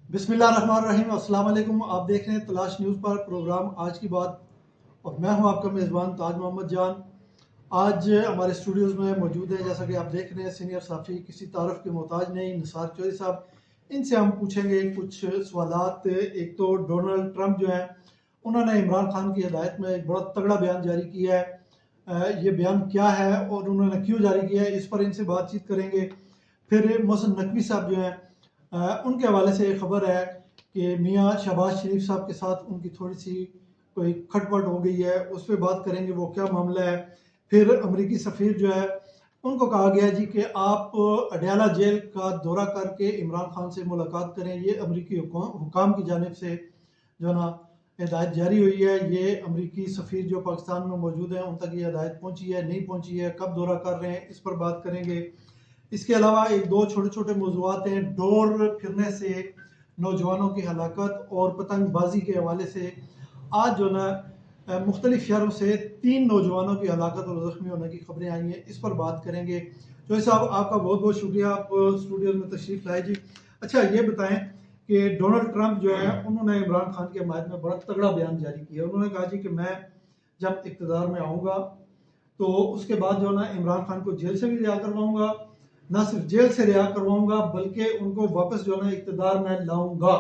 बिस्मिल्लाहिर्रहमानिर्रहीम। अस्सलाम वालेकुम। आप देख रहे हैं तलाश न्यूज़ पर प्रोग्राम आज की बात और मैं हूं आपका मेज़बान ताज मोहम्मद जान। आज हमारे स्टूडियोज़ में मौजूद है, जैसा कि आप देख रहे हैं, सीनियर साफ़ी, किसी तारफ़ के मोहताज नहीं, निसार चौधरी साहब। इनसे हम पूछेंगे कुछ सवालात। एक तो डोनाल्ड ट्रंप जो हैं, उन्होंने इमरान खान की हिदायत में एक बड़ा तगड़ा बयान जारी किया है। ये बयान क्या है और उन्होंने क्यों जारी किया है, इस पर इनसे बातचीत करेंगे। फिर मोहसिन नकवी साहब जो हैं, उनके हवाले से एक ख़बर है कि मियाँ शहबाज शरीफ साहब के साथ उनकी थोड़ी सी कोई खटपट हो गई है, उस पर बात करेंगे वो क्या मामला है। फिर अमेरिकी सफ़ीर जो है, उनको कहा गया जी कि आप अडयाला जेल का दौरा करके इमरान खान से मुलाकात करें। ये अमेरिकी हुकाम की जानिब से जो है ना हिदायत जारी हुई है। ये अमेरिकी सफ़ीर जो पाकिस्तान में मौजूद हैं, उन तक ये हिदायत पहुँची है, नहीं पहुँची है, कब दौरा कर रहे हैं, इस पर बात करेंगे। इसके अलावा एक दो छोटे छोटे मौज़ूआत हैं। डोर फिरने से नौजवानों की हलाकत और पतंगबाजी के हवाले से आज जो ना मुख्तलिफ शहरों से 3 नौजवानों की हलाकत और ज़ख्मी होने की खबरें आई हैं, इस पर बात करेंगे। जो साहब, आपका बहुत बहुत शुक्रिया, आप स्टूडियो में तशरीफ़ लाए जी। अच्छा, ये बताएं कि डोनाल्ड ट्रंप जो है, उन्होंने इमरान खान के हमायत में बड़ा तगड़ा बयान जारी किया। उन्होंने कहा जी कि मैं जब इक़्तिदार में आऊँगा तो उसके बाद जो है ना इमरान खान को जेल से भी रिहा करवाऊंगा। ना सिर्फ जेल से रिहा करवाऊंगा बल्कि उनको वापस जो है ना इक़्तिदार में लाऊंगा।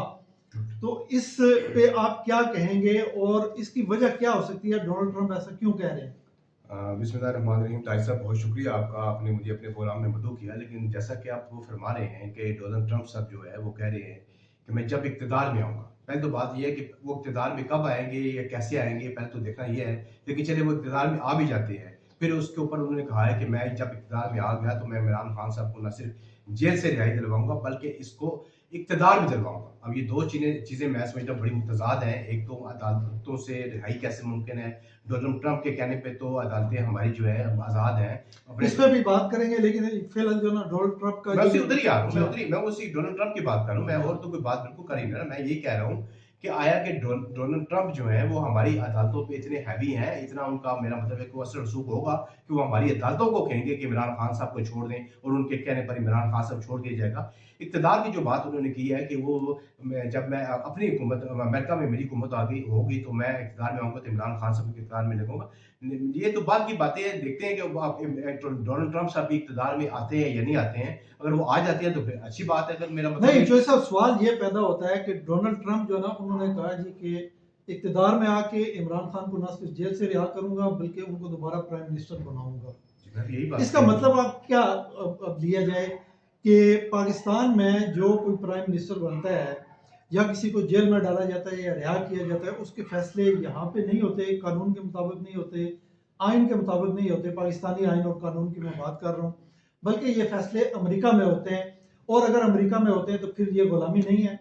तो इस पे आप क्या कहेंगे और इसकी वजह क्या हो सकती है? डोनाल्ड ट्रंप ऐसा क्यों कह रहे हैं? बिस्मिल्लाहिर्रहमानिर्रहीम। ताहिर साहब, बहुत शुक्रिया आपका, आपने मुझे अपने प्रोग्राम में मदऊ किया। लेकिन जैसा कि आप वो फरमा रहे हैं कि डोनाल्ड ट्रंप साहब जो है वो कह रहे हैं कि मैं जब इक़्तिदार में आऊँगा। पहले तो बात ये है कि वो इक़्तिदार में कब आएँगे या कैसे आएँगे, पहले तो देखना ये है। लेकिन चलिए, वो इक़्तिदार में आ भी जाते हैं, फिर उसके ऊपर उन्होंने कहा है कि मैं जब इक़्तिदार में आ गया तो मैं इमरान खान साहब को न सिर्फ जेल से रिहाई दिलवाऊँगा बल्कि इसको इक़्तिदार भी दिलवाऊँगा। अब ये 2 चीज़ें मैं समझता हूँ बड़ी मुतज़ाद हैं। एक तो अदालतों से रिहाई कैसे मुमकिन है? डोनाल्ड ट्रंप के कहने पे तो अदालतें हमारी जो है आज़ाद हैं। अपने इस पे भी बात करेंगे, लेकिन फिलहाल जो ना डोनाल्ड ट्रंप का मैं जो उसी उधर ही आ रहा हूँ, जी, मैं उसी डोनाल्ड ट्रंप की बात कर रहा हूँ, मैं और तो कोई बात बिल्कुल कर ही नहीं रहा। मैं ये कह रहा हूँ कि आया कि डोनाल्ड ट्रंप जो है वो हमारी अदालतों पे इतने हैवी हैं, इतना उनका, मेरा मतलब है कि वो असर रसूख होगा कि वो हमारी अदालतों को कहेंगे कि इमरान खान साहब को छोड़ दें और उनके कहने पर इमरान खान साहब छोड़ दिया जाएगा। इक़्तिदार की जो बात उन्होंने की है कि वो जब मैं अपनी हुकूमत अमेरिका में मेरी हुकूमत आ गई होगी तो मैं इक़्तिदार में आऊँगा तो इमरान खान साहब को इक़्तिदार में लगाऊँगा। ये तो बाद की बातें हैं, देखते हैं कि वो आप डोनाल्ड ट्रंप साहब भी इक़्तिदार में आते हैं या नहीं आते हैं। अगर वो आ जाते हैं तो फिर अच्छी बात है, अगर मेरा मतलब नहीं, है। जो साहब सवाल ये पैदा होता है कि डोनाल्ड ट्रंप जो है ना, उन्होंने कहा जी कि इक़्तिदार में आके इमरान खान को ना सिर्फ जेल से रिहा करूँगा बल्कि उनको दोबारा प्राइम मिनिस्टर बनाऊँगा। जी, मैं भी यही बात इसका कह रहा हूँ। मतलब आप क्या अब लिया जाए कि पाकिस्तान में जो कोई प्राइम मिनिस्टर बनता है या किसी को जेल में डाला जाता है या रिहा किया जाता है, उसके फैसले यहाँ पे नहीं होते, कानून के मुताबिक नहीं होते, आइन के मुताबिक नहीं होते, पाकिस्तानी आइन और कानून की मैं बात कर रहा हूँ, बल्कि ये फैसले अमेरिका में होते हैं। और अगर अमेरिका में होते हैं तो फिर ये गुलामी नहीं है?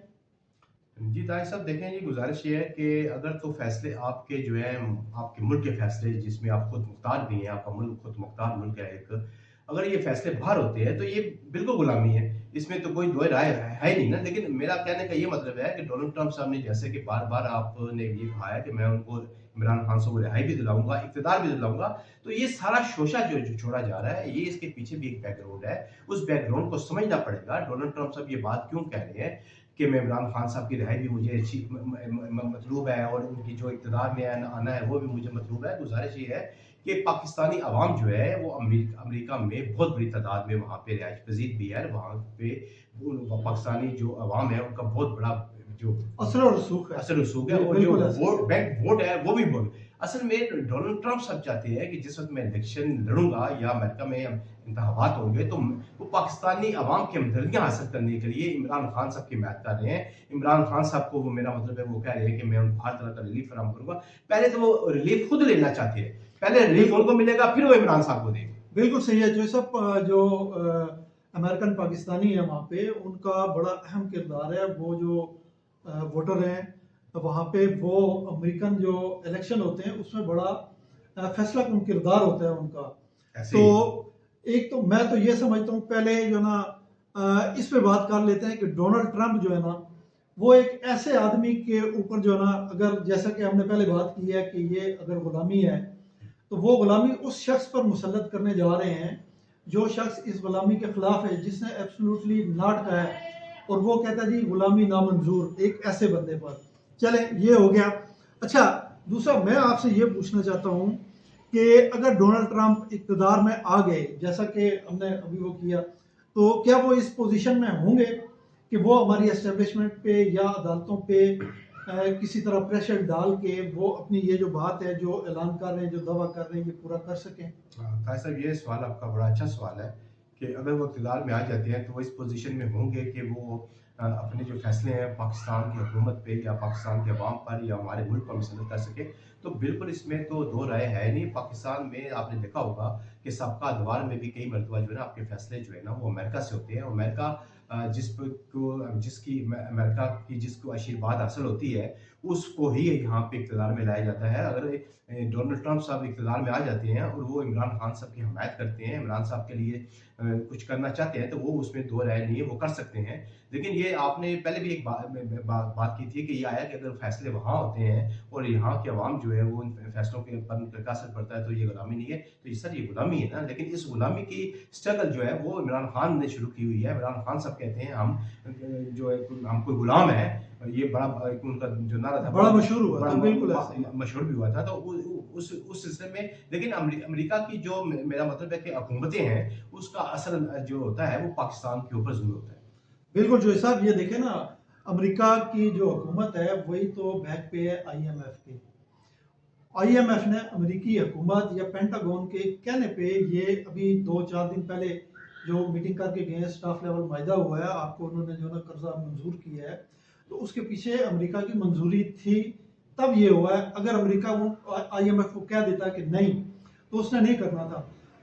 जी, ताहिर साहब, देखें, ये गुज़ारिश ये है कि अगर तो फ़ैसले आपके जो हैं, आपके मुल्क के फ़ैसले जिसमें आप खुद मुख्तार भी हैं, आपका मुल्क खुद मुख्तार मुल्क है एक, अगर ये फ़ैसले बाहर होते हैं तो ये बिल्कुल गुलामी है। इसमें तो कोई दो राय है ही नहीं ना। लेकिन मेरा कहने का ये मतलब है कि डोनाल्ड ट्रंप साहब ने, जैसे कि बार-बार आपने ये कहा है कि मैं उनको, इमरान खान साहब को रिहाई भी दिलाऊँगा, इक़्तिदार भी दिलाऊँगा, तो ये सारा शोशा जो छोड़ा जा रहा है, ये इसके पीछे भी एक बैकग्राउंड है। उस बैकग्राउंड को समझना पड़ेगा। डोनाल्ड ट्रंप साहब ये बात क्यों कह रहे हैं कि मैं, इमरान खान साहब की रिहाई भी मुझे अच्छी मतलूब है और उनकी जो इक़्तिदार में आना है वो भी मुझे मतलूब है। गुज़ारिश ये है कि पाकिस्तानी अवाम जो है वो अमेरिका में बहुत बड़ी तादाद में वहाँ पे रिहाइश पज़ीर भी है। वहाँ पे वो पाकिस्तानी जो अवाम है उनका बहुत बड़ा जो असर और रसूख है। असर रसूख है, जी, और जो बिल्कुल ऐसा ही वोट है। बैंक वोट है वो भी बहुत। असल में डोनाल्ड ट्रंप साहब चाहते हैं कि जिस वक़्त मैं इलेक्शन लड़ूँगा या अमेरिका में इंतखाबात होंगे तो वो पाकिस्तानी अवाम की हमदर्दियाँ हासिल करने के लिए इमरान खान साहब की हिमायत कर रहे हैं। इमरान खान साहब को वो, मेरा मतलब है, वो कह रहे हैं कि मैं उनको हर तरह का रिलीफ फराहम करूँगा। पहले तो वो रिलीफ खुद लेना चाहते हैं। पहले रिलीफ बिल्कुल, उनको मिलेगा, फिर वो इमरान साहब को देंगे। बिल्कुल सही है। जो सब जो अमेरिकन पाकिस्तानी है वहाँ पे, उनका बड़ा अहम किरदार है। वो जो वोटर हैं वहाँ पे, वो अमेरिकन जो इलेक्शन होते हैं उसमें बड़ा फैसला कुन किरदार होता है उनका। ऐसे तो ही। एक तो मैं तो ये समझता हूँ, पहले जो ना इस पे बात कर लेते हैं कि डोनाल्ड ट्रंप जो है ना, वो एक ऐसे आदमी के ऊपर जो है ना, अगर जैसा कि हमने पहले बात की है कि ये अगर गुलामी है तो वो गुलामी उस शख्स पर मुसल्लत करने जा रहे हैं जो शख्स इस गुलामी के खिलाफ है, जिसने एब्सोल्युटली नॉट कहा है और वो कहता है जी गुलामी नामंजूर एक ऐसे बंदे पर। चले ये हो गया। अच्छा, दूसरा मैं आपसे ये पूछना चाहता हूँ कि अगर डोनाल्ड ट्रंप इक़्तिदार में आ गए, जैसा कि हमने अभी वो किया, तो क्या वो इस पोजीशन में होंगे कि वो हमारी एस्टेब्लिशमेंट पे या अदालतों पे किसी तरह प्रेशर डाल के वो अपनी ये जो बात है, जो ऐलान कर रहे हैं, जो दावा कर रहे हैं, ये पूरा कर सकें? ताहिर साहब, ये सवाल आपका बड़ा अच्छा सवाल है कि अगर वो इक़्तिदार में आ जाते हैं तो वो इस पोजीशन में होंगे कि वो अपने जो फैसले हैं पाकिस्तान की हुकूमत पे या पाकिस्तान के अवाम पर या हमारे मुल्क पर मुसल्लत कर सके। तो बिल्कुल इसमें तो दो राय है नहीं। पाकिस्तान में आपने देखा होगा कि सबका अदवार में भी कई मरतबा जो है ना आपके फैसले जो है ना वो अमेरिका से होते हैं। और अमेरिका अमेरिका की जिसको आशीर्वाद हासिल होती है उसको ही यहाँ पे इक़्तिदार में लाया जाता है। अगर डोनाल्ड ट्रंप साहब इक़्तिदार में आ जाते हैं और वो इमरान खान साहब की हमायत करते हैं, इमरान साहब के लिए कुछ करना चाहते हैं, तो वो उसमें दो राय नहीं है, वो कर सकते हैं। लेकिन ये आपने पहले भी एक बात की थी कि ये आया कि अगर फैसले वहाँ होते हैं और यहाँ के अवाम जो है वो उन फैसलों के पर उनका क्या असर पड़ता है, तो ये गुलामी नहीं है। तो ये सर ये गुलामी है ना। लेकिन इस गुलामी की स्ट्रगल जो है वो इमरान खान ने शुरू की हुई है। इमरान खान साहब कहते हैं हम जो है हम कोई गुलाम है। ये बड़ा उनका जो नारा था बड़ा मशहूर हुआ था, बिल्कुल ऐसा ही। मशहूर भी हुआ था। तो उस सिलसिले में लेकिन अमेरिका की जो मेरा मतलब है कि हुकूमतें हैं उसका असर जो होता है वो पाकिस्तान के ऊपर ज़रूर होता है। बिल्कुल जो साहब, ये देखें ना, अमेरिका की जो हुकूमत है वही तो बैक पे है आईएमएफ के। आईएमएफ ने अमेरिकी हुकूमत या पेंटागन के कहने पे ये अभी 2-4 दिन पहले जो मीटिंग करके गए हैं, स्टाफ लेवल माहिदा हुआ है, आपको उन्होंने जो ना कर्जा मंजूर किया है, तो उसके पीछे अमेरिका की मंजूरी थी, तब ये हुआ है। अगर अमेरिका आईएमएफ को कह देता कि नहीं, तो उसने नहीं करना था।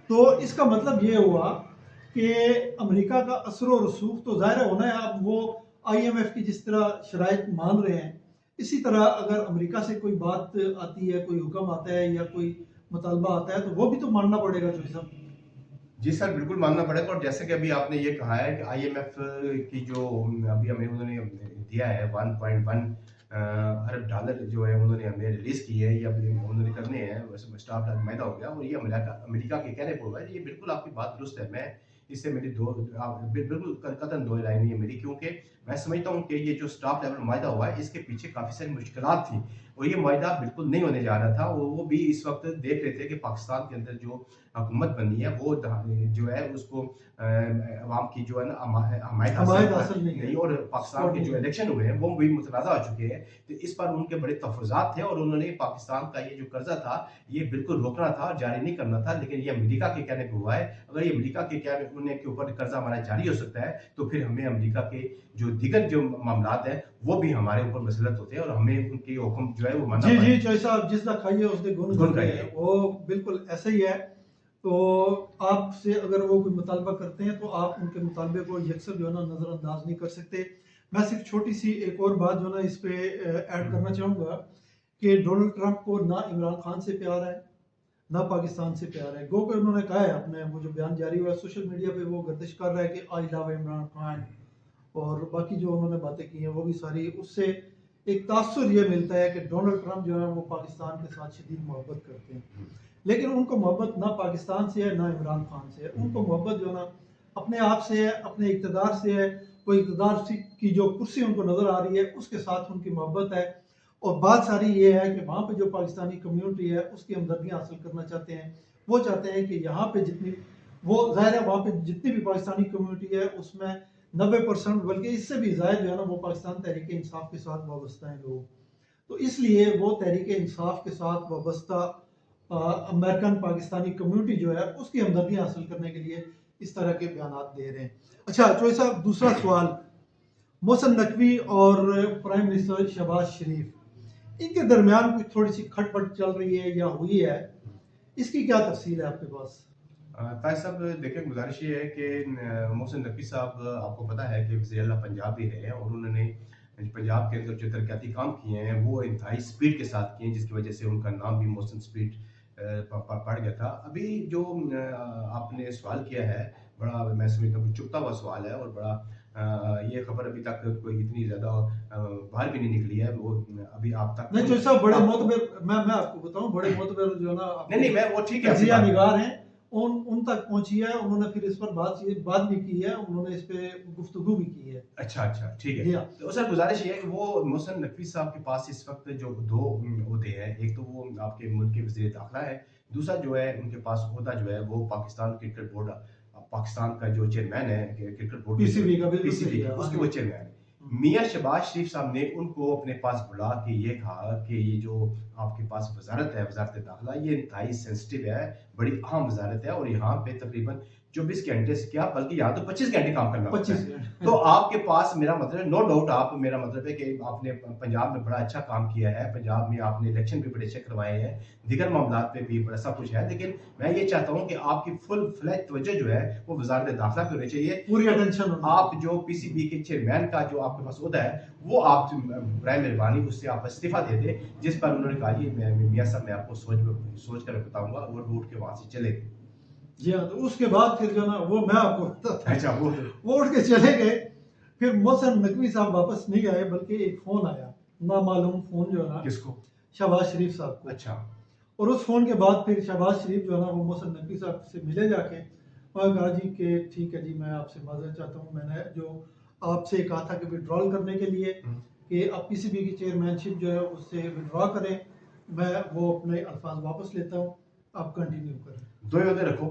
तो इसका मतलब ये हुआ कि अमेरिका का असर और रसूख तो ज़ाहिर होना है। अब वो आईएमएफ की जिस तरह शराइत मान रहे हैं, इसी तरह अगर अमेरिका से कोई बात आती है, कोई हुक्म आता है या कोई मुतालबा आता है, तो वो भी तो मानना पड़ेगा जो साहब। जी सर, बिल्कुल मानना पड़ेगा। और जैसे कि अभी आपने ये कहा है कि आईएमएफ की जो अभी हमें उन्होंने दिया है 1.1 अरब डॉलर जो है उन्होंने हमें रिलीज़ की है, या अभी उन्होंने करने हैं, वैसे स्टाफ माहिदा हो गया और ये अमेरिका के कहने पर हुआ है। ये बिल्कुल आपकी बात दुरुस्त है। मैं इससे मेरी बिल्कुल कतई दो राय नहीं है मेरी, क्योंकि मैं समझता हूँ कि ये जो स्टाफ लेवल माहिदा हुआ है इसके पीछे काफ़ी सारी मुश्किलात थी और ये माहिदा बिल्कुल नहीं होने जा रहा था। और वो भी इस वक्त देख रहे थे कि पाकिस्तान के अंदर जो हुकूमत बनी है वो जो है उसको अवाम की जो है ना हमायत हासिल नहीं है। नहीं। और पाकिस्तान के जो इलेक्शन हुए हैं वो भी मुतनाज़ा हो चुके हैं। तो इस पर उनके बड़े तफज़ात थे और उन्होंने पाकिस्तान का ये जो कर्जा था ये बिल्कुल रोकना था, जारी नहीं करना था। लेकिन ये अमेरिका के कहने पे हुआ है। अगर ये अमेरिका के कहने के ऊपर कर्जा हमारा जारी हो सकता है तो फिर हमें अमेरिका के जो दीगर जो मामलात हैं वो भी हमारे ऊपर मसलत होते हैं और हमें उनके हुक्म जो है वो मानना जी पड़ता जी है। चौधरी साहब, जिसका खाइए उसके गुण गुण खाइए, खाइए। वो बिल्कुल ऐसा ही है। तो आपसे अगर वो कोई मुतालबा करते हैं तो आप उनके मुतालबे को यकसर जो है ना नज़रअंदाज नहीं कर सकते। मैं सिर्फ छोटी सी एक और बात जो है ना इस पे ऐड करना चाहूँगा कि डोनाल्ड ट्रंप को ना इमरान खान से प्यार है, ना पाकिस्तान से प्यार है। गो के उन्होंने कहा है, अपने वो जो बयान जारी हुआ है सोशल मीडिया पे, वो गर्दिश कर रहा है कि आई लव इमरान खान, और बाकी जो उन्होंने बातें की हैं वो भी सारी, उससे एक तासुर ये मिलता है कि डोनाल्ड ट्रंप जो है वो पाकिस्तान के साथ शदीद मोहब्बत करते हैं। लेकिन उनको मोहब्बत ना पाकिस्तान से है ना इमरान खान से है। उनको मोहब्बत जो है ना अपने आप से है, अपने इक़्तिदार से है। कोई इक़्तिदार की जो कुर्सी उनको नज़र आ रही है उसके साथ उनकी मोहब्बत है। और बात सारी ये है कि वहाँ पे जो पाकिस्तानी कम्युनिटी है उसकी हमदर्दियाँ हासिल करना चाहते हैं। वो चाहते हैं कि यहाँ पे जितनी, वो ज़ाहिर है वहाँ पे जितनी भी पाकिस्तानी कम्युनिटी है उसमें 90% बल्कि इससे भी ज़्यादा जो है ना वो पाकिस्तान तहरीक इंसाफ के साथ वाबस्ता हैं लोग। तो इसलिए वो तहरीक इंसाफ के साथ वाबस्ता अमेरिकन पाकिस्तानी कम्युनिटी जो है उसकी हमदर्दियाँ हासिल करने के लिए इस तरह के बयान दे रहे हैं। अच्छा चौधरी साहब, दूसरा सवाल, मोहसिन नकवी और प्राइम मिनिस्टर शहबाज शरीफ, इनके दरमियान कुछ थोड़ी सी खटपट चल रही है या हुई है, इसकी क्या तफसील है आपके पास? ताज साहब, देखिए गुजारिश ये है कि मोहसिन नकवी साहब, आपको पता है कि वज़ीर आला पंजाब भी रहे हैं और उन्होंने पंजाब के अंदर जो तरक्याती काम किए हैं वो इंतहाई स्पीड के साथ किए हैं, जिसकी वजह से उनका नाम भी मोहसिन स्पीड पड़ गया था। अभी जो आपने सवाल किया है, बड़ा मैं समझता हूँ चुभता हुआ सवाल है और बड़ा ये खबर अभी तक कोई इतनी ज़्यादा बाहर भी नहीं निकली है। वो अभी आप तक नहीं चौधरी साहब, बड़े मोतबर, मैं आपको बताऊं, बड़े मोतबर जो है ना नहीं, मैं वो ठीक है, तजिया निगार हैं, उन तक पहुंची है। उन्होंने फिर इस पर बात भी की है, उन्होंने इस पे गुफ्तगू भी की है। अच्छा, ठीक जी है। हाँ। तो सर गुज़ारिश ये है कि वो मोहसिन नकवी साहब के पास इस वक़्त जो 2 ओहदे हैं, एक तो वो आपके मुल्क के वज़ीर दाखिला है, दूसरा जो है उनके पास ओहदा जो है वो पाकिस्तान क्रिकेट बोर्ड पाकिस्तान का जो चेयरमैन है क्रिकेट बोर्ड के जो पीसीबी का बिल्कुल पीसीबी सही है। हाँ उसके वो जी। चेयरमैन है। हम्म। मियाँ शहबाज शरीफ साहब ने उनको अपने पास बुला के ये कहा कि ये जो आपके पास वज़ारत है, वज़ारत दाखिला, ये इंतहाई सेंसिटिव है, बड़ी अहम वज़ारत है और यहाँ पे तकरीबन 24 घंटे से क्या बल्कि यहाँ तो 25 घंटे काम करना होता 25 है। मिनट। तो आपके पास मेरा मतलब है नो डाउट आप मेरा मतलब है कि आपने पंजाब में बड़ा अच्छा काम किया है, पंजाब में आपने इलेक्शन भी बड़े अच्छे करवाए हैं, दीगर मामलात पे भी बड़ा सब कुछ है, लेकिन मैं ये चाहता हूँ कि आपकी फुल फ्लेज तवज्जो जो है वो वज़ारत दाखिला पे होनी चाहिए। पूरी तो अटेंशन होनी आप चाहिए। जो पीसीबी के चेयरमैन का जो आपके पास ओहदा है, वो आप बराए मेहरबानी उससे आप इस्तीफ़ा दे दें, जिस पर उन्होंने कहा ये मियाँ साहब मैं आपको सोच कर बताऊँगा और वो उठ के वहाँ से चले गए। जी हाँ, तो उसके बाद फिर जो है ना वो मैं आपको बताता अच्छा हूँ। वो वो उठ के चले गए। फिर मोहसिन नकवी साहब वापस नहीं आए, बल्कि एक फ़ोन आया, नामालूम फ़ोन जो है ना किसको? शहबाज शरीफ साहब को। अच्छा, और उस फ़ोन के बाद फिर शहबाज शरीफ जो है ना वो मोहसिन नकवी साहब से मिले जाके और कहा जी कि ठीक है जी, मैं आपसे माज़रत चाहता हूँ, मैंने जो आपसे कहा था कि विड्रॉल करने के लिए हुँ। कि आप पीसीबी की चेयरमैनशिप जो है उससे विड्रॉ करें, मैं वो अपने अल्फाज वापस लेता हूँ, आप कंटिन्यू करें। 2 ही ओहदे रखो।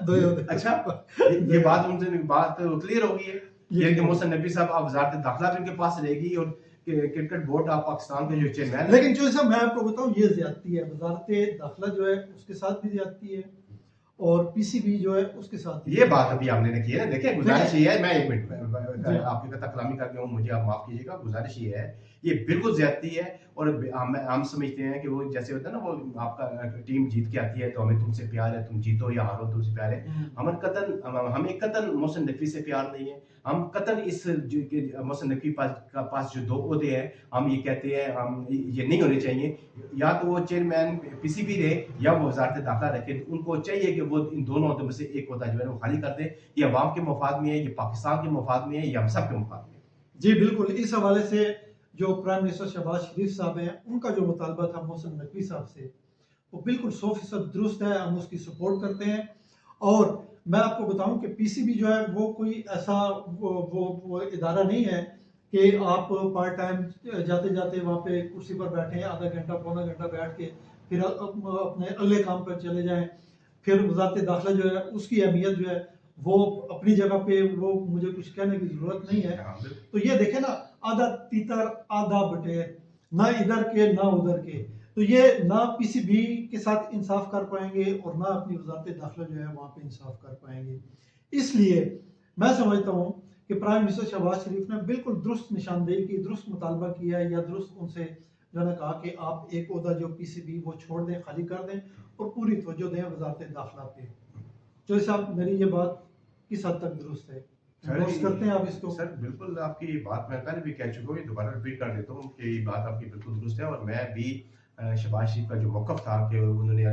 दो ही ये होते अच्छा, दो ये ही बात होते। उनसे बात क्लियर हो गई है। ये ये कि क्लियर हो मोहसिन नकवी साहब आप वज़ारत दाखिला भी उनके पास रहेगी और क्रिकेट बोर्ड ऑफ पाकिस्तान के जो चेयरमैन है लेकिन जो साहब मैं आपको बताऊं ये ज्यादती है, वजारत दाखिला जो है उसके साथ भी ज्यादती है और पीसीबी जो है उसके साथ भी ये ज्यादती बात अभी आपने की है ना, देखिए गुज़ारिश देखिए। ये है मैं 1 मिनट जी हाँ। आपकी कथा कलामी कर गया हूँ, मुझे आप माफ़ कीजिएगा, गुज़ारिश ये है, ये बिल्कुल ज़्यादती है और हम समझते हैं कि वो जैसे होता है ना वो आपका टीम जीत के आती है तो हमें तुमसे प्यार है, तुम जीतो या हारो तुमसे प्यार है। हम्म। हमें कतन मोहसिन नकवी से प्यार नहीं है, हम कतन इस जो कि मोहसिन नकवी पास जो 2 ओहदे हैं, हम ये कहते हैं हम ये नहीं होने चाहिए। या तो वो चेयरमैन पीसीबी रहे या वो वज़ारत दाखिला रखे, उनको चाहिए कि वो इन दोनों ओहदों में से एक ओहदा जो है वो खाली कर दें। ये अवाम के मफाद में है, ये पाकिस्तान के मफाद में है, ये हम सब के मफाद में है। जी बिल्कुल, इस हवाले से जो प्राइम मिनिस्टर शहबाज शरीफ साहब हैं उनका जो मुतालबा था मोहसिन नकवी साहब से वो बिल्कुल 100% दुरुस्त है, हम उसकी सपोर्ट करते हैं। और मैं आपको बताऊं कि पीसीबी जो है वो कोई ऐसा वो इदारा नहीं है कि आप पार्ट टाइम जाते जाते वहाँ पे कुर्सी पर बैठे आधा घंटा पौना घंटा बैठ के फिर अपने अगले काम पर चले जाएं। फिर वजारत दाखिला जो है उसकी अहमियत जो है वो अपनी जगह पे, वो मुझे कुछ कहने की जरूरत नहीं है। हाँ, बिल्कुल। तो ये देखे ना, आधा तीतर आधा बटेर, ना इधर के ना उधर के। तो ये ना पीसीबी के साथ इंसाफ कर पाएंगे और ना अपनी वजारत दाखिला जो है वहाँ पे इंसाफ कर पाएंगे। इसलिए मैं समझता हूँ कि प्राइम मिनिस्टर शहबाज शरीफ ने बिल्कुल दुरुस्त निशानदेही की, दुरुस्त मुतालबा किया है या दुरुस्त उनसे जो है कहा कि आप एक ओहदा जो पीसीबी वो छोड़ दें, खाली कर दें और पूरी तवज्जो दें वजारत दाखिला पे। तो साहब मेरी ये बात किस हद तक दुरुस्त है, सर एंडोर्स करते हैं आप इसको? सर बिल्कुल आपकी बात मैं पहले भी कह चुका हूँ, ये दोबारा रिपीट कर देता हूँ कि ये बात आपकी बिल्कुल दुरुस्त है और मैं भी शहबाज शरीफ का जो मौक़िफ़ था कि उन्होंने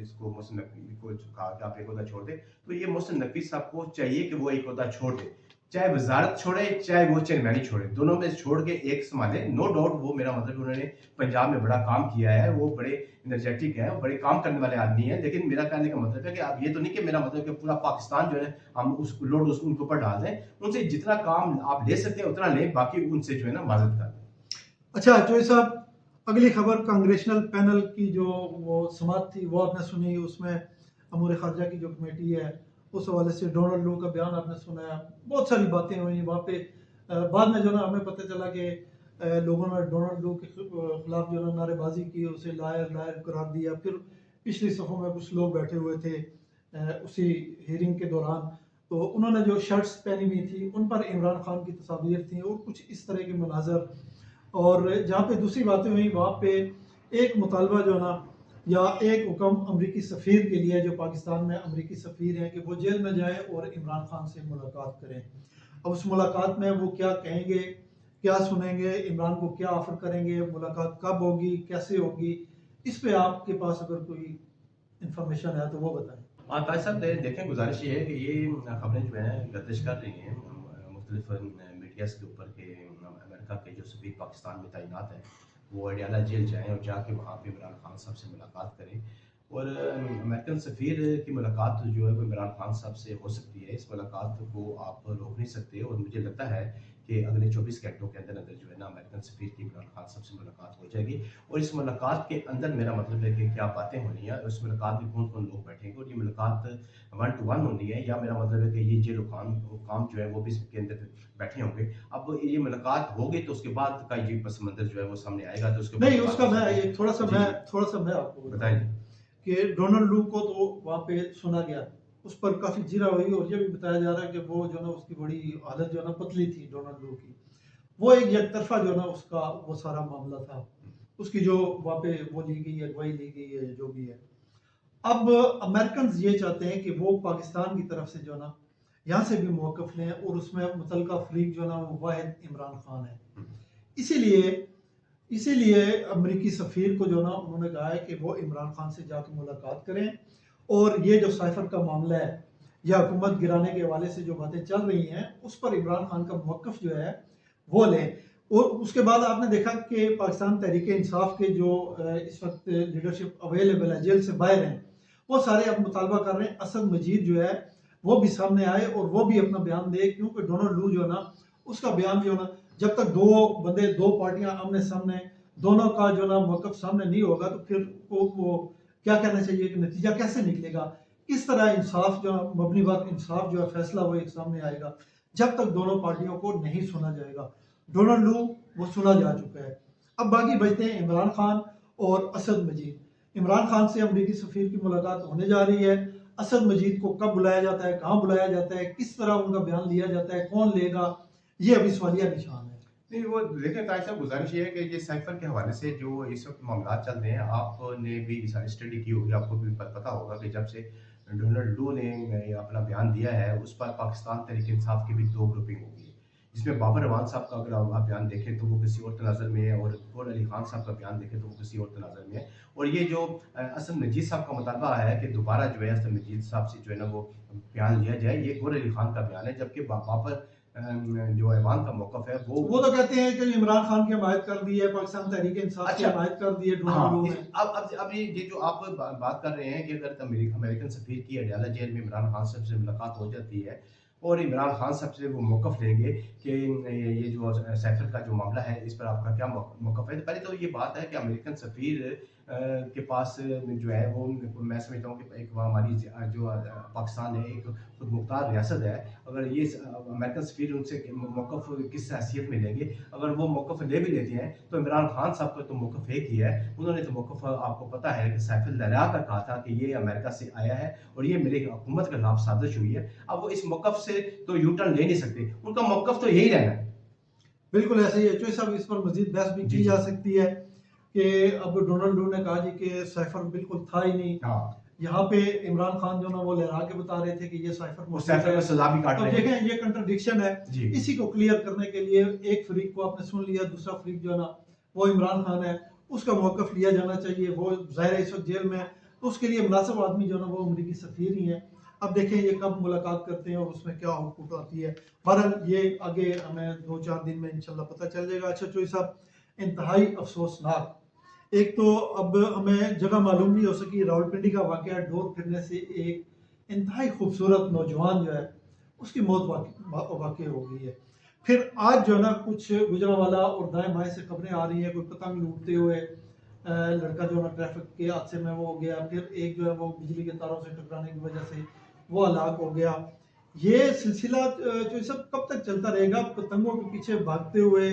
इसको मोहसिन नकवी को कहा कि आप एक ओहदा छोड़ दें, तो ये मोहसिन नकवी साहब को चाहिए कि वो एक ओहदा छोड़ दें। चाहे वज़ारत छोड़े, चाहे वो चेयरमैनी छोड़े, दोनों में से छोड़ के एक सँभालें। नो डाउट वो मेरा मतलब उन्होंने पंजाब में बड़ा काम किया है, वो बड़े एनर्जेटिक हैं, बड़े काम करने वाले आदमी हैं, लेकिन मेरा कहने का मतलब है कि आप ये तो नहीं कि मेरा मतलब कि पूरा पाकिस्तान जो है हम उस लोड उनके ऊपर डाल दें। उनसे जितना काम आप ले सकते हैं उतना लें, बाकी उनसे जो है ना माज़रत कर लें। अच्छा चौधरी साहब, अगली खबर कांग्रेशनल पैनल की जो वो समात थी वो आपने सुनी, उसमें अमूर खारजा की जो कमेटी है उस हवाले से डोनाल्ड लू का बयान आपने सुना है, बहुत सारी बातें हुई वहाँ पे। बाद में जो ना हमें पता चला कि लोगों ने डोनाल्ड लू के खिलाफ जो ना नारेबाजी की, उसे लायर लायर करार दिया। फिर पिछली सफ़ों में कुछ लोग बैठे हुए थे उसी हियरिंग के दौरान, तो उन्होंने जो शर्ट्स पहनी हुई थी उन पर इमरान खान की तस्वीर थी और कुछ इस तरह के मनाजर। और जहाँ पे दूसरी बातें हुई वहाँ पे एक मुतालबा जो है ना या एक हुक्म अमरीकी सफ़ीर के लिए, जो पाकिस्तान में अमरीकी सफ़ीर हैं, कि वो जेल में जाएं और इमरान खान से मुलाकात करें। अब उस मुलाकात में वो क्या कहेंगे, क्या सुनेंगे, इमरान को क्या ऑफ़र करेंगे, मुलाकात कब होगी, कैसे होगी, इस पे आपके पास अगर कोई इंफॉर्मेशन है तो वो बताएं। हाँ, ताज साहब देखें गुज़ारिश ये है कि ये खबरें जो हैं गर्दिश कर रही हैं मुख्तलिफ मीडियाज़ के ऊपर कि अमेरिका के जो सफ़ीर पाकिस्तान में तैनात हैं वो अडयाला जेल जाएँ और जाके वहाँ पे इमरान खान साहब से मुलाकात करें और अमेरिकन सफ़ीर की मुलाकात जो है वो इमरान खान साहब से हो सकती है। इस मुलाकात को आप रोक नहीं सकते और मुझे लगता है कि अगले 24 घंटों के अंदर जो है ना अमेरिकन सफ़ीर की इमरान खान साहब से मुलाकात हो जाएगी। और इस मुलाकात के अंदर मेरा मतलब है कि क्या बातें होनी है, उस मुलाकात में कौन-कौन लोग बैठेंगे और ये मुलाकात 1 टू 1 होनी है, या मेरा मतलब है कि ये जो हुकाम जो है वो भी इसके अंदर बैठे होंगे। अब ये मुलाकात होगी तो उसके बाद का ये पस मंज़र जो है वो सामने आएगा, तो उसके बाद नहीं, बात उसका हो मैं सकती है। एक जी, जी। थोड़ा-सा मैं आपको बताएँ बताऊँ जी। कि डोनाल्ड लू को तो वहाँ पे सुना गया, उस पर काफ़ी जीरा हुई और ये भी बताया जा रहा है कि वो जो है ना उसकी बड़ी हालत जो है ना पतली थी डोनाल्ड लू की। वो एक एकतरफ़ा जो है ना उसका वो सारा मामला था। उसकी जो वहाँ पे वो ली गई अगवाई ली गई है, जो भी है। अब अमेरिकन्स ये चाहते हैं कि वो पाकिस्तान की तरफ से जो है ना, यहाँ से भी मौक़िफ़ लें और उसमें मुतल्लिका फ़रीक जो है ना वो वाहिद इमरान खान है। इसीलिए इसीलिए अमेरिकी सफ़ीर को जो है ना उन्होंने कहा है कि वो इमरान खान से जाके मुलाकात करें और ये जो साइफ़र का मामला है या हुकूमत गिराने के हवाले से जो बातें चल रही हैं, उस पर इमरान खान का मौक़िफ़ जो है वो लें। और उसके बाद आपने देखा कि पाकिस्तान तहरीक-ए-इंसाफ के जो इस वक़्त लीडरशिप अवेलेबल है, जेल से बाहर हैं, वो सारे अब मुतालबा कर रहे हैं असद मजीद जो है वो भी सामने आए और वो भी अपना बयान दे, क्योंकि डोनाल्ड लू जो है ना उसका बयान जो है ना, जब तक दो बंदे, दो पार्टियां आमने सामने, दोनों का जो ना मौक़िफ़ सामने नहीं होगा तो फिर वो क्या कहना चाहिए कि नतीजा कैसे निकलेगा, किस तरह इंसाफ जो मबनी बात इंसाफ जो है फैसला वो एक सामने आएगा, जब तक दोनों पार्टियों को नहीं सुना जाएगा। डोनाल्ड लू वो सुना जा चुका है। अब बाकी बचते हैं इमरान खान और असद मजीद। इमरान खान से अमरीकी सफ़ीर की मुलाकात होने जा रही है। असद मजीद को कब बुलाया जाता है, कहाँ बुलाया जाता है, किस तरह उनका बयान लिया जाता है, कौन लेगा, ये अभी सवालिया निशान है। नहीं, वो देखिए ताहिर साहब, गुज़ारिश ये है कि ये साइफ़र के हवाले से जो इस वक़्त मामलात चल रहे हैं, आपने भी सारी स्टडी की होगी, आपको भी पता होगा कि जब से डोनाल्ड लू ने अपना बयान दिया है, उस पर पाकिस्तान तहरीक-ए-इंसाफ की भी 2 ग्रुपिंग हो गई है। जिसमें बाबर अवान साहब का अगर आप बयान देखें तो वो किसी और तनाज़ुर में है, और गौहर अली खान साहब का बयान देखें तो वो किसी और तनाज़ुर में है। और ये जो असद मजीद साहब का मुतालबा है कि दोबारा जो है असद मजीद साहब से जो है ना वो बयान लिया जाए, ये गौहर अली खान का बयान है, जबकि बाबर जो ऐवान का मौक़िफ़ है वो तो कहते हैं कि इमरान खान की हमायत कर दी है, पाकिस्तान तहरीक इंसाफ की अच्छा। हमायत कर दी है डोनाल्ड लू हाँ, ने। अब ये जो आप बात कर रहे हैं कि अगर अमेरिकन सफ़ीर की अडयाला जेल में इमरान खान साहब से मुलाकात हो जाती है और इमरान खान साहब से वो मौक़िफ़ लेंगे कि ये जो साइफ़र का जो मामला है, इस पर आपका क्या मौक़िफ़ है? तो पहले तो ये बात है कि अमेरिकन सफ़ीर के पास जो है वो, मैं समझता हूँ कि एक वो हमारी जो पाकिस्तान है, एक खुदमुख्तार रियासत है। अगर ये अमेरिकन सफ़ीर उनसे मौक़िफ़ किस हैसियत में लेंगे, अगर वो मौक़िफ़ ले भी लेते हैं तो इमरान खान साहब का तो मौक़िफ़ एक ही है। उन्होंने तो मौक़िफ़ आपको पता है कि साइफ़ुल लहरा कर कहा था कि ये अमेरिका से आया है और ये मेरी हुकूमत के खिलाफ साज़िश हुई है। अब वो इस मौक़िफ़ से तो यू टर्न ले नहीं सकते, उनका मौक़िफ़ तो यही रहना है। बिल्कुल ऐसे ही है। चौधरी साहब इस पर मज़ीद बहस भी जी, की जा जी। सकती है कि अब डोनाल्ड लू ने कहा जी कि साइफ़र बिल्कुल था ही नहीं। हाँ, यहाँ पे इमरान खान जो ना वो लहरा के बता रहे थे कि ये साइफ़र वो मौजूद साइफ़र है। में सज़ा भी काट अब रहे हैं। देखें ये कंट्रडिक्शन है। जी। इसी को क्लियर करने के लिए एक फ़रीक को आपने सुन लिया, दूसरा फ़रीक जो है ना वो इमरान खान है, उसका मौक़िफ़ लिया जाना चाहिए। वो ज़ाहिर है इस वक़्त जेल में है, तो उसके लिए मुनासिब आदमी जो है ना वो अमरीकी सफ़ीर ही हैं। अब देखें ये कब मुलाकात करते हैं और उसमें क्या आउटपुट आती है। बहरहाल ये आगे हमें 2-4 दिन में इंशाल्लाह पता चल जाएगा। अच्छा चौधरी साहब, इंतहाई अफ़सोसनाक, एक तो अब हमें जगह मालूम नहीं हो सकी, रावलपिंडी का वाक़या, डोर फिरने से एक इंतहाई खूबसूरत नौजवान जो है उसकी मौत वाक़ई हो गई है। फिर आज जो है ना कुछ गुजरांवाला और दाएँ-बाएँ से खबरें आ रही हैं, कोई पतंग लूटते हुए लड़का जो है ना ट्रैफ़िक के हादसे में वो हो गया, फिर एक जो है वो बिजली के तारों से टकराने की वजह से वो हलाक हो गया। ये सिलसिला जो ये सब कब तक चलता रहेगा? पतंगों के पीछे भागते हुए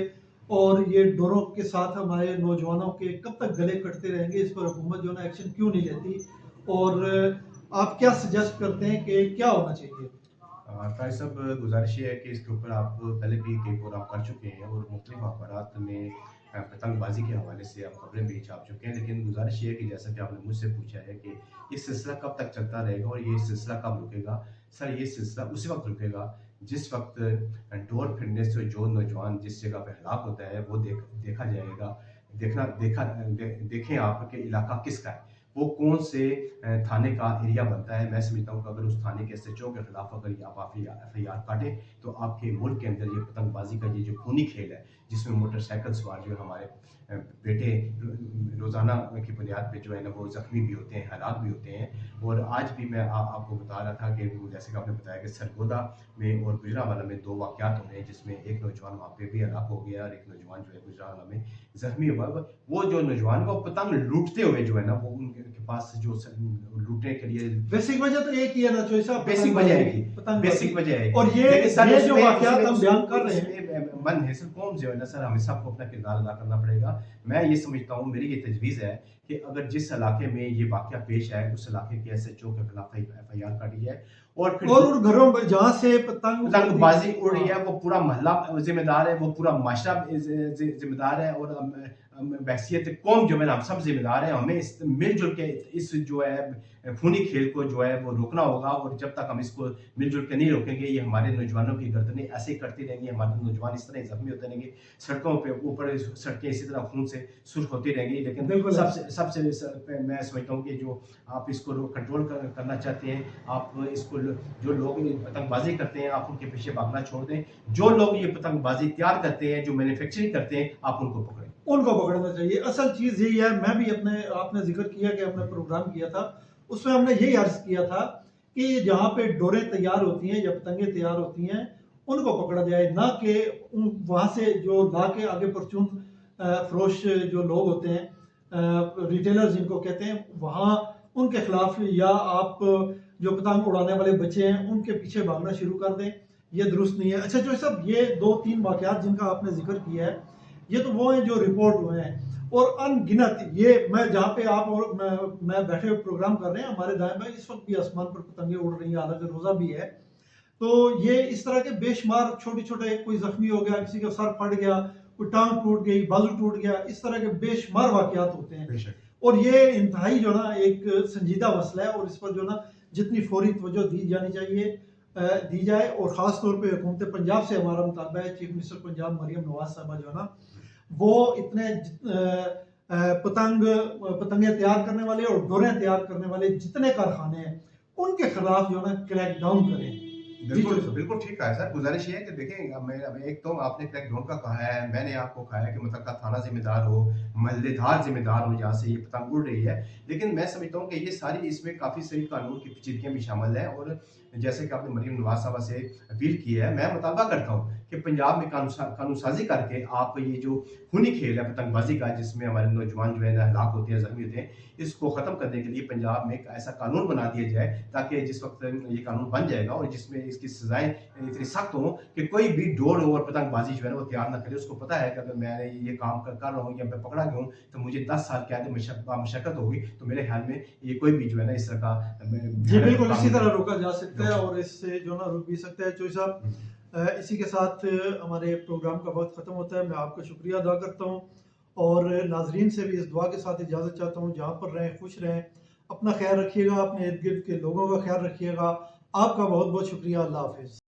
और ये डरों के साथ हमारे नौजवानों के कब तक गले कटते रहेंगे? इस पर हुकूमत जो है ना एक्शन क्यों नहीं लेती? और आप क्या सजेस्ट करते हैं कि क्या होना चाहिए? ताई साहब, गुज़ारिश ये है कि इसके ऊपर आप पहले भी कई प्रोग्राम कर चुके हैं और मुख्तलिफ अख़बारात में पतंगबाज़ी के हवाले से आप खबरें भी छाप चुके हैं। लेकिन गुज़ारिश ये है कि जैसा कि आपने मुझसे पूछा है कि ये सिलसिला कब तक चलता रहेगा और ये सिलसिला कब रुकेगा? सर, ये सिलसिला उसी वक़्त रुकेगा जिस वक़्त डोर फिरने से जो नौजवान जिस जगह पे हलाक होता है वो देखा जाएगा। देखना देखा दे देखें आप कि इलाका किसका है। वो कौन से थाने का एरिया बनता है। मैं समझता हूँ कि अगर उस थाने के एसएचओ के खिलाफ अगर आप एफआईआर काटें तो आपके मुल्क के अंदर ये पतंगबाजी का ये जो खूनी खेल है, जिसमें मोटरसाइकिल सवार जो हमारे बेटे रोज़ाना की बुनियाद पे जो है ना वो ज़ख्मी भी होते हैं, हलाक भी होते हैं। और आज भी मैं आपको बता रहा था कि जैसे कि आपने बताया कि सरगोदा में और गुजरांवाला में 2 वाक़यात हुए हैं, जिसमें एक नौजवान वहाँ पे भी हलाक हो गया और एक नौजवान जो है गुजरांवाला में ज़ख्मी हुआ। वो जो नौजवान वो पतंग लूटते हुए जो है ना वो उनके पास जो लूटने के लिए बेसिक वजह तो एक ही है ना, जो ऐसा बेसिक वजह है कि बेसिक वजह है। और ये जो वाक़यात हम बयान कर रहे हैं, मन हैसल कौम जो है ना सर, हमें सबको अपना किरदार अदा करना पड़ेगा। मैं ये समझता हूँ, मेरी ये तजवीज़ है कि अगर जिस इलाके में ये वाक़या पेश आए उस इलाके के एसएचओ के खिलाफ एफआईआर काटी जाए और फिर उन घरों में जहाँ से पतंगबाजी उड़ रही है वो पूरा मोहल्ला जिम्मेदार है, वो पूरा माशरा जिम्मेदार है और बहसियत कौम जो है ना हम सब जिम्मेदार हैं। हमें इस मिलजुल के इस जो है खूनी खेल को जो है वो रोकना होगा और जब तक हम इसको मिलजुल के नहीं रोकेंगे ये हमारे नौजवानों की गर्दनें ऐसे ही करती रहेंगी, हमारे नौजवान इस तरह जख्मी होते रहेंगे, सड़कों पे ऊपर सड़कें इसी तरह खून से सुर्ख होती रहेंगी। लेकिन सबसे मैं समझता हूँ कि जो आप इसको कंट्रोल करना चाहते हैं, आप इसको जो लोग पतंगबाजी करते हैं आप उनके पीछे भागना छोड़ दें। जो लोग ये पतंगबाजी तैयार करते हैं, जो मैन्युफैक्चरिंग करते हैं, आप उनको पकड़ें। उनको पकड़ना चाहिए। असल चीज़ यही है, मैं भी आपने जिक्र किया कि हमने प्रोग्राम किया था, उसमें हमने यही अर्ज किया था कि जहाँ पे डोरें तैयार होती हैं या पतंगें तैयार होती हैं उनको पकड़ा जाए, ना कि वहाँ से जो ला के आगे परचून फरोश जो लोग होते हैं, रिटेलर जिनको कहते हैं, वहाँ उनके खिलाफ या आप जो पतंग उड़ाने वाले बच्चे हैं उनके पीछे भागना शुरू कर दें, ये दुरुस्त नहीं है। अच्छा जो सब ये 2-3 वाक़यात जिनका आपने जिक्र किया है, ये तो वो हैं जो रिपोर्ट हुए हैं और अनगिनत ये मैं जहाँ पे आप और मैं बैठे हुए प्रोग्राम कर रहे हैं, हमारे दाएं बाएं इस वक्त भी आसमान पर पतंगे उड़ रही हैं, हालांकि रोज़ा भी है। तो ये इस तरह के बेशुमार छोटे-छोटे, कोई ज़ख्मी हो गया, किसी का सर फट गया, कोई टाँग टूट गई, बाजू टूट गया, इस तरह के बेशुमार वाक़यात होते हैं। और ये इंतहाई जो ना एक संजीदा मसला है और इस पर जो ना जितनी फौरी तवज्जो दी जानी चाहिए दी जाए। और ख़ास तौर पे हुकूमत पंजाब से हमारा मुतालबा है, चीफ मिनिस्टर पंजाब मरियम नवाज़ साहबा जो है ना वो इतने पतंगे तैयार करने वाले और डोरें तैयार करने वाले जितने कारखाने हैं उनके खिलाफ जो है ना क्रैक डाउन करें। बिल्कुल बिल्कुल ठीक कहा है सर। गुजारिश ये है कि देखें, अब एक तो आपने क्रैकडाउन का कहा है, मैंने आपको कहा है कि मुतल्लिका थाना जिम्मेदार हो, मोहल्लेदार जिम्मेदार हो जहाँ से ये पतंग उड़ रही है। लेकिन मैं समझता हूँ कि ये सारी इसमें काफ़ी सही कानून की पेचीदगियाँ भी शामिल हैं और जैसे कि आपने मरीम नवाज साहबा से अपील की है, मैं मुतालबा करता हूँ कि पंजाब में कानून साजी करके आप ये जो खूनी खेल है पतंगबाजी का, जिसमें हमारे नौजवान जो है ना हलाक होते हैं, ज़ख्मी होते हैं, इसको ख़त्म करने के लिए पंजाब में एक ऐसा कानून बना दिया जाए ताकि जिस वक्त ये कानून बन जाएगा और जिसमें इसकी सज़ाएँ इतनी सख्त हों कि कोई भी डोर और पतंगबाजी जो है ना वो तैयार ना करे। उसको पता है कि अगर मैंने ये काम कर रहा हूँ या मैं पकड़ा गया हूँ तो मुझे 10 साल कैद मशक्कत होगी। तो मेरे ख्याल में ये कोई भी जो है ना इस तरह का जी बिल्कुल इसी तरह रोका जा सकता है और इससे जो ना रुक भी सकता है। चोई साहब, इसी के साथ हमारे प्रोग्राम का वक्त ख़त्म होता है। मैं आपका शुक्रिया अदा करता हूँ और नाजरीन से भी इस दुआ के साथ इजाज़त चाहता हूँ, जहाँ पर रहें खुश रहें, अपना ख्याल रखिएगा, अपने इर्द गिर्द के लोगों का ख्याल रखिएगा। आपका बहुत बहुत शुक्रिया। अल्लाह हाफिज़।